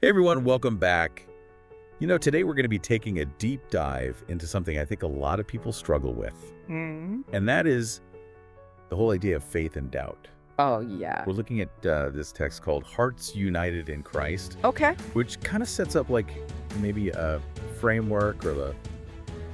Hey everyone, welcome back. Today we're going to be taking a deep dive into something I think a lot of people struggle with. And that is the whole idea of faith and doubt. Oh, yeah. We're looking at this text called Hearts United in Christ, Okay. which kind of sets up like maybe a framework or the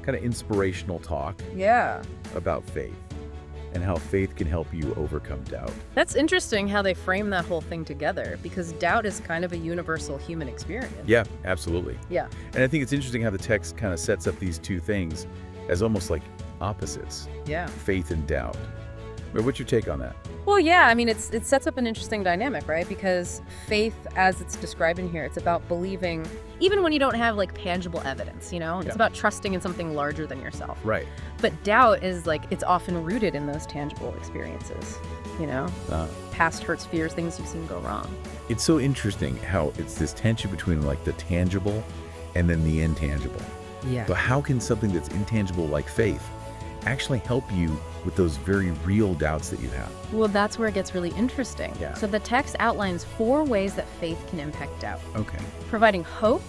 kind of inspirational talk Yeah. about faith and how faith can help you overcome doubt. That's interesting how they frame that whole thing together, because doubt is kind of a universal human experience. Yeah, absolutely. Yeah. And I think it's interesting how the text kind of sets up these two things as almost like opposites, Yeah. faith and doubt. But what's your take on that? Well, yeah, I mean, it sets up an interesting dynamic, right? Because faith, as it's described in here, it's about believing, even when you don't have, like, tangible evidence, you know? It's about trusting in something larger than yourself. Right. But doubt is, like, it's often rooted in those tangible experiences, you know? Past hurts, fears, things you've seen go wrong. It's so interesting how it's this tension between like the tangible and then the intangible. Yeah. But how can something that's intangible like faith actually help you with those very real doubts that you have? Well, that's where it gets really interesting. Yeah. So the text outlines 4 ways that faith can impact doubt. Okay. Providing hope,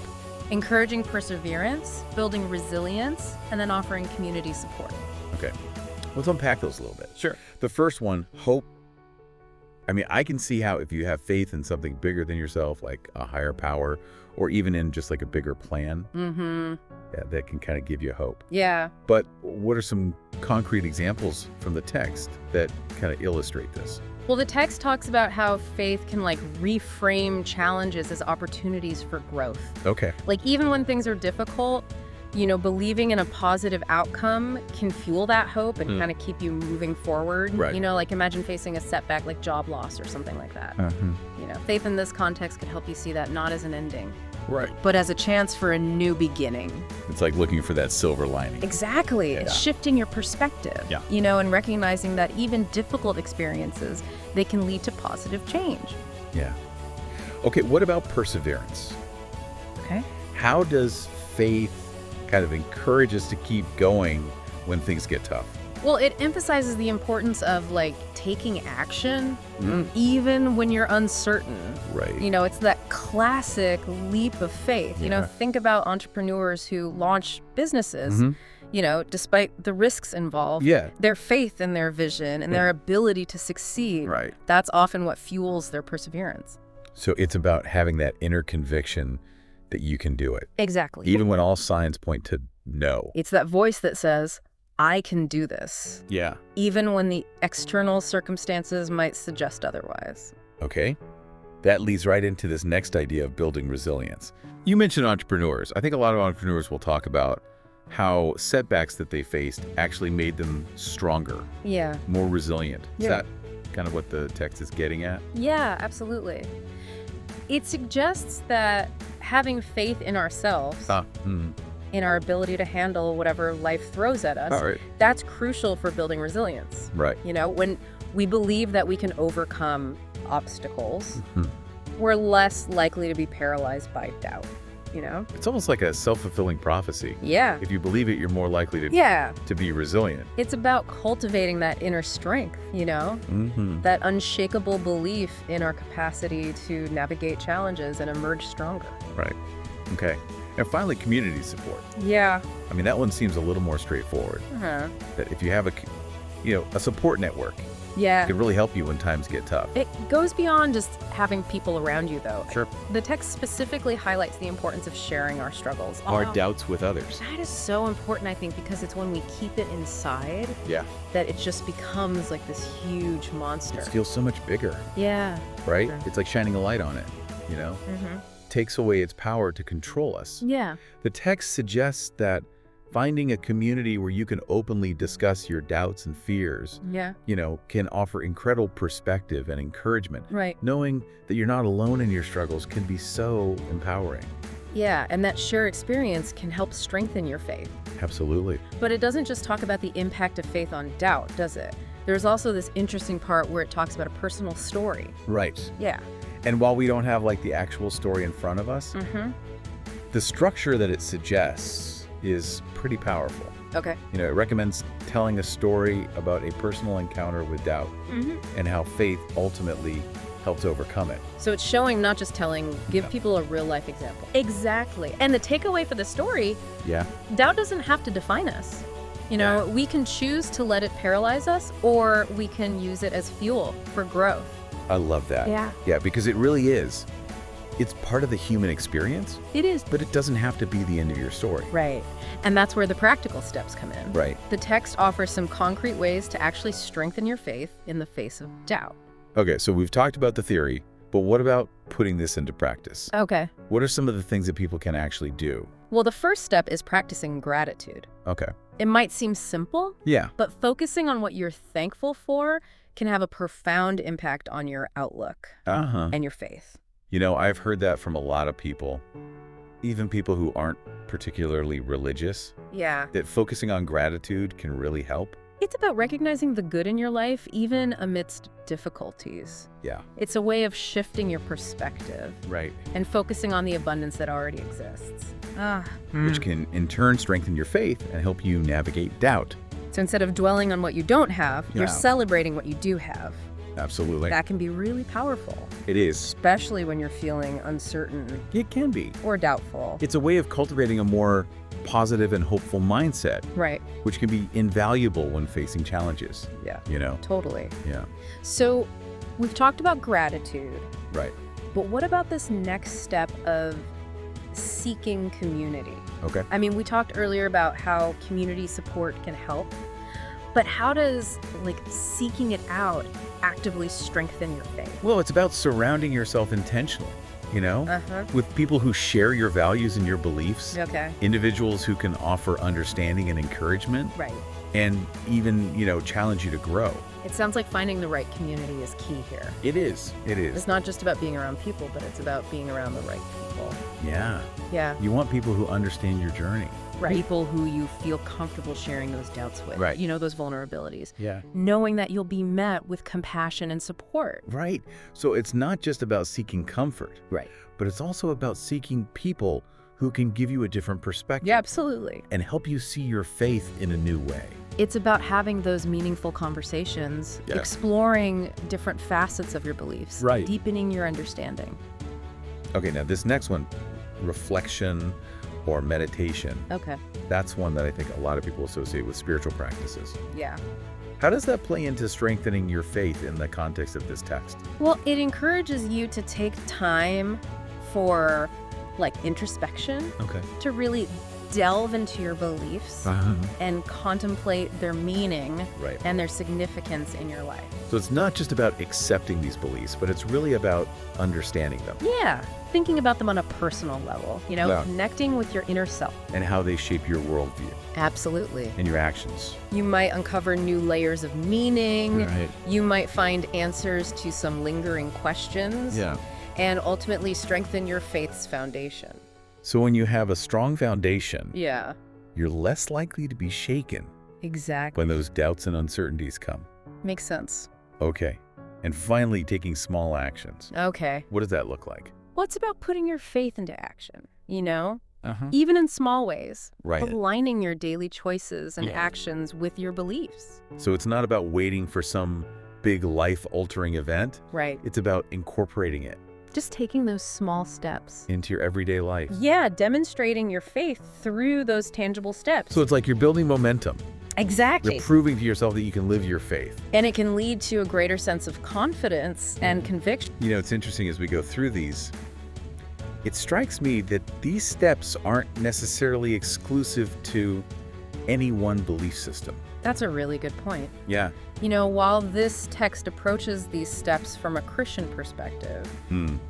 encouraging perseverance, building resilience, and then offering community support. Okay. Let's unpack those a little bit. Sure. The first one, hope. I mean, I can see how if you have faith in something bigger than yourself, like a higher power, or even in just like a bigger plan, that can kind of give you hope. Yeah. But what are some concrete examples from the text that kind of illustrate this? Well, the text talks about how faith can, like, reframe challenges as opportunities for growth. Okay. Like, even when things are difficult, you know, believing in a positive outcome can fuel that hope and kind of keep you moving forward. Right. You know, like, imagine facing a setback like job loss or something like that. You know, faith in this context could help you see that not as an ending, Right. but as a chance for a new beginning. It's like looking for that silver lining. Exactly. Yeah. It's shifting your perspective, Yeah. you know, and recognizing that even difficult experiences, they can lead to positive change. Yeah. Okay, what about perseverance? Okay. How does faith kind of encourage us to keep going when things get tough? Well, it emphasizes the importance of, like, taking action even when you're uncertain. Right. You know, it's that classic leap of faith. You know, Yeah. think about entrepreneurs who launch businesses, you know, despite the risks involved. Yeah. Their faith in their vision and their ability to succeed. Right. That's often what fuels their perseverance. So it's about having that inner conviction that you can do it, Exactly. even when all signs point to no. It's that voice that says, I can do this, Yeah. even when the external circumstances might suggest otherwise. Okay. That leads right into this next idea of building resilience. You mentioned entrepreneurs. I think a lot of entrepreneurs will talk about how setbacks that they faced actually made them stronger, Yeah. more resilient. Is Yeah. that kind of what the text is getting at? Yeah, absolutely. It suggests that having faith in ourselves, in our ability to handle whatever life throws at us, All right. that's crucial for building resilience. Right. You know, when we believe that we can overcome obstacles, we're less likely to be paralyzed by doubt, you know? It's almost like a self-fulfilling prophecy. Yeah. If you believe it, you're more likely to, Yeah. to be resilient. It's about cultivating that inner strength, you know? That unshakable belief in our capacity to navigate challenges and emerge stronger. Right. Okay. And finally, community support. Yeah. I mean, that one seems a little more straightforward. That if you have a support network, Yeah. it can really help you when times get tough. It goes beyond just having people around you, though. Sure. The text specifically highlights the importance of sharing our struggles. Our doubts with others. That is so important, I think, because it's when we keep it inside Yeah. that it just becomes like this huge monster. It feels so much bigger, Yeah. right? Sure. It's like shining a light on it, you know? Takes away its power to control us. Yeah. The text suggests that finding a community where you can openly discuss your doubts and fears, Yeah. can offer incredible perspective and encouragement. Right. Knowing that you're not alone in your struggles can be so empowering. Yeah. And that shared experience can help strengthen your faith. Absolutely. But it doesn't just talk about the impact of faith on doubt, does it? There's also this interesting part where it talks about a personal story. Right. Yeah. And while we don't have like the actual story in front of us, the structure that it suggests is pretty powerful. Okay. It recommends telling a story about a personal encounter with doubt and how faith ultimately helps overcome it. So it's showing, not just telling, give people a real life example. Exactly. And the takeaway for the story, Yeah. doubt doesn't have to define us. You know, we can choose to let it paralyze us, or we can use it as fuel for growth. I love that. Yeah. Yeah, because it really is. It's part of the human experience, It is. but it doesn't have to be the end of your story. Right. And that's where the practical steps come in. Right. The text offers some concrete ways to actually strengthen your faith in the face of doubt. Okay, so we've talked about the theory, but what about putting this into practice? Okay. What are some of the things that people can actually do? Well, the first step is practicing gratitude. Okay. It might seem simple, Yeah. but focusing on what you're thankful for can have a profound impact on your outlook Uh-huh. and your faith. You know, I've heard that from a lot of people, even people who aren't particularly religious, Yeah. that focusing on gratitude can really help. It's about recognizing the good in your life, even amidst difficulties. Yeah. It's a way of shifting your perspective Right. and focusing on the abundance that already exists. Which can, in turn, strengthen your faith and help you navigate doubt. So instead of dwelling on what you don't have, Yeah. you're celebrating what you do have. Absolutely. That can be really powerful, It is. especially when you're feeling uncertain It can be. or doubtful. It's a way of cultivating a more positive and hopeful mindset, Right. which can be invaluable when facing challenges, Yeah. you know? Totally. Yeah. So we've talked about gratitude, Right. but what about this next step of seeking community? Okay. I mean, we talked earlier about how community support can help, but how does seeking it out actively strengthen your faith? Well, it's about surrounding yourself intentionally, you know? Uh-huh. With people who share your values and your beliefs, Okay. individuals who can offer understanding and encouragement, Right. and even, challenge you to grow. It sounds like finding the right community is key here. It is. It is. It's not just about being around people, but it's about being around the right people. Yeah. Yeah. You want people who understand your journey. Right. People who you feel comfortable sharing those doubts with. Right. Those vulnerabilities. Yeah. Knowing that you'll be met with compassion and support. Right. So it's not just about seeking comfort, Right. but it's also about seeking people who can give you a different perspective. Yeah, absolutely. And help you see your faith in a new way. It's about having those meaningful conversations, Yeah. exploring different facets of your beliefs, Right. deepening your understanding. Okay, now this next one, reflection or meditation, Okay. that's one that I think a lot of people associate with spiritual practices. Yeah. How does that play into strengthening your faith in the context of this text? Well, it encourages you to take time for introspection, Okay. to really delve into your beliefs and contemplate their meaning Right. and their significance in your life. So it's not just about accepting these beliefs, but it's really about understanding them Yeah. Thinking about them on a personal level, Yeah. connecting with your inner self. and how they shape your worldview Absolutely. and your actions. You might uncover new layers of meaning. Right. You might find answers to some lingering questions. Yeah. And ultimately strengthen your faith's foundation. So when you have a strong foundation, Yeah. you're less likely to be shaken Exactly. when those doubts and uncertainties come. Makes sense. Okay. And finally, taking small actions. Okay. What does that look like? Well, it's about putting your faith into action, Uh-huh. even in small ways. Right. Aligning your daily choices and Yeah. actions with your beliefs. So it's not about waiting for some big life-altering event. Right. It's about incorporating it Just taking those small steps. into your everyday life. Yeah, demonstrating your faith through those tangible steps. So it's like you're building momentum. Exactly. You're proving to yourself that you can live your faith. And it can lead to a greater sense of confidence and conviction. It's interesting as we go through these, it strikes me that these steps aren't necessarily exclusive to any one belief system. That's a really good point. Yeah. While this text approaches these steps from a Christian perspective,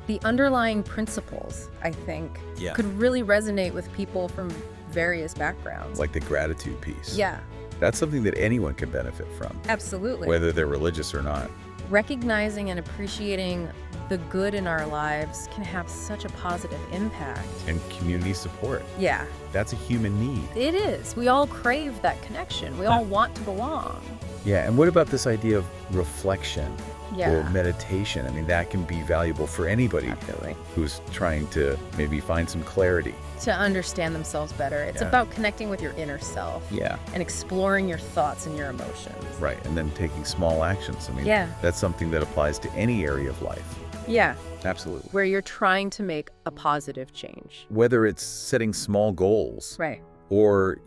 the underlying principles, I think, Yeah. could really resonate with people from various backgrounds. Like the gratitude piece. Yeah, That's something that anyone can benefit from, absolutely. whether they're religious or not. Recognizing and appreciating the good in our lives can have such a positive impact. And community support. Yeah, That's a human need. it is. We all crave that connection. We all want to belong. Yeah, and what about this idea of reflection Yeah. or meditation? I mean, that can be valuable for anybody Absolutely. who's trying to maybe find some clarity. To understand themselves better. It's Yeah. about connecting with your inner self. Yeah. And exploring your thoughts and your emotions. Right, and then taking small actions. I mean, Yeah. that's something that applies to any area of life. Yeah. Absolutely. Where you're trying to make a positive change. Whether it's setting small goals Right. or,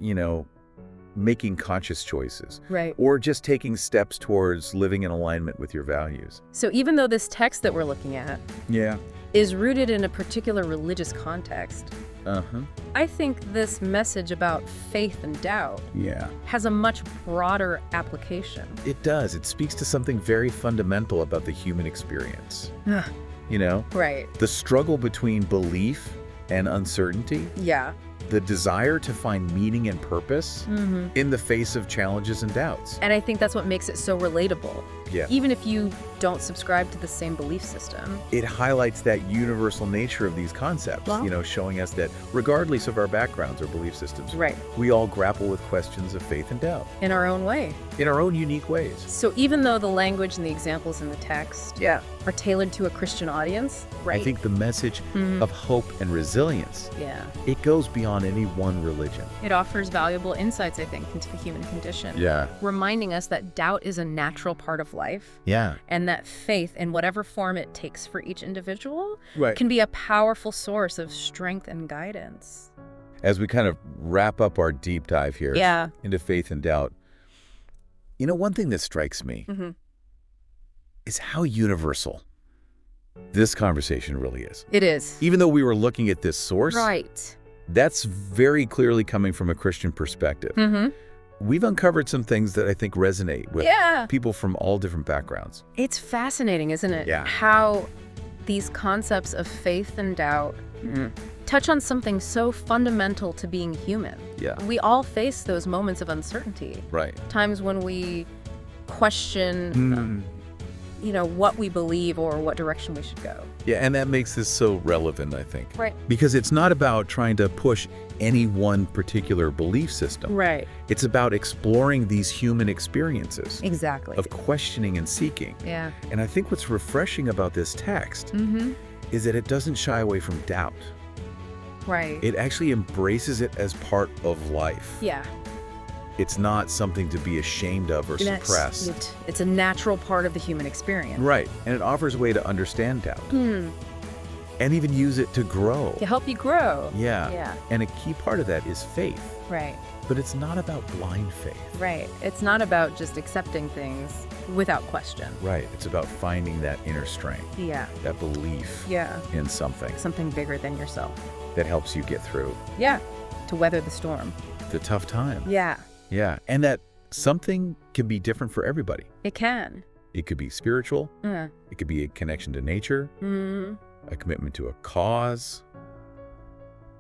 making conscious choices Right. or just taking steps towards living in alignment with your values. So even though this text that we're looking at Yeah. is rooted in a particular religious context, Uh-huh. I think this message about faith and doubt Yeah. has a much broader application. It does. It speaks to something very fundamental about the human experience. Right. The struggle between belief and uncertainty, Yeah. the desire to find meaning and purpose in the face of challenges and doubts. And I think that's what makes it so relatable. Yeah. Even if you don't subscribe to the same belief system. It highlights that universal nature of these concepts, Well- showing us that regardless of our backgrounds or belief systems, Right. we all grapple with questions of faith and doubt In our own way. in our own unique ways. So even though the language and the examples in the text are tailored to a Christian audience, right? I think the message Mhm. of hope and resilience, Yeah. it goes beyond any one religion. It offers valuable insights, I think, into the human condition. Yeah. Reminding us that doubt is a natural part of life. Yeah. And that faith, in whatever form it takes for each individual, Right. can be a powerful source of strength and guidance. As we kind of wrap up our deep dive here Yeah. into faith and doubt, one thing that strikes me Mm-hmm. is how universal this conversation really is. It is. Even though we were looking at this source, Right. that's very clearly coming from a Christian perspective. Mm-hmm. We've uncovered some things that I think resonate with Yeah. people from all different backgrounds. It's fascinating, isn't it? Yeah. How these concepts of faith and doubt touch on something so fundamental to being human. Yeah. We all face those moments of uncertainty. Right. Times when we question, what we believe or what direction we should go. Yeah, and that makes this so relevant, I think. Right. Because it's not about trying to push any one particular belief system. Right. It's about exploring these human experiences Exactly. of questioning and seeking. Yeah. And I think what's refreshing about this text Mm-hmm. is that it doesn't shy away from doubt. Right. It actually embraces it as part of life. Yeah. It's not something to be ashamed of or suppress. It's a natural part of the human experience. Right. And it offers a way to understand doubt and even use it to grow. To help you grow. Yeah. Yeah. And a key part of that is faith. Right. But it's not about blind faith. Right. It's not about just accepting things without question. Right. It's about finding that inner strength, Yeah. that belief Yeah. in something Something bigger than yourself. that helps you get through Yeah. To weather the storm. the tough time. Yeah. Yeah. And that something can be different for everybody. It can. It could be spiritual. Yeah. It could be a connection to nature, Mm. a commitment to a cause.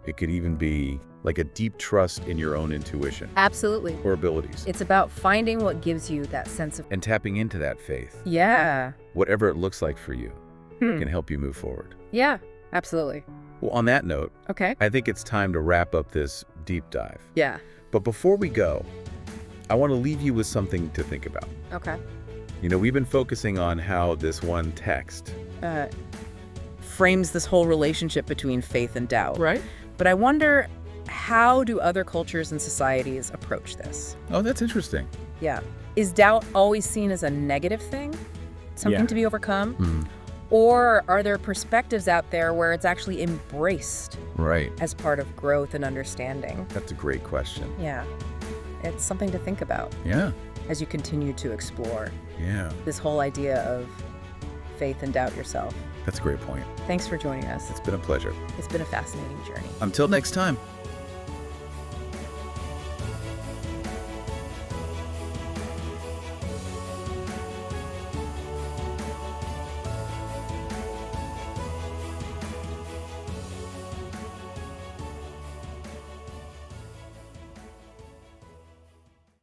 It could even be like a deep trust in your own intuition Absolutely. or abilities It's about finding what gives you that sense of. and tapping into that faith. Yeah. Whatever it looks like for you Hmm. can help you move forward. Yeah. Absolutely. Well, on that note, Okay. I think it's time to wrap up this deep dive. Yeah. But before we go, I want to leave you with something to think about. Okay. We've been focusing on how this one text. Frames this whole relationship between faith and doubt. Right. But I wonder, how do other cultures and societies approach this? Oh, that's interesting. Yeah. Is doubt always seen as a negative thing? Something Yeah. to be overcome? Or are there perspectives out there where it's actually embraced Right. as part of growth and understanding? That's a great question. Yeah. It's something to think about Yeah. as you continue to explore Yeah. this whole idea of faith and doubt yourself. That's a great point. Thanks for joining us. It's been a pleasure. It's been a fascinating journey. Until next time.